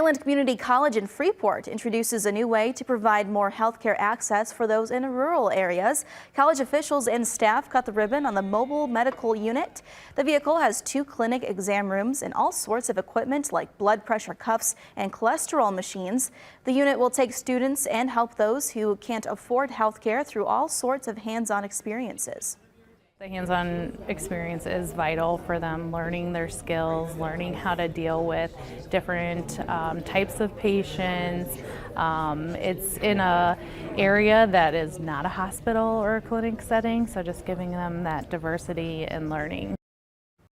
Highland Community College in Freeport introduces a new way to provide more healthcare access for those in rural areas. College officials and staff cut the ribbon on the mobile medical unit. The vehicle has 2 clinic exam rooms and all sorts of equipment like blood pressure cuffs and cholesterol machines. The unit will take students and help those who can't afford healthcare through all sorts of hands-on experiences. The hands-on experience is vital for them, learning their skills, learning how to deal with different types of patients. It's in an area that is not a hospital or a clinic setting, so just giving them that diversity and learning.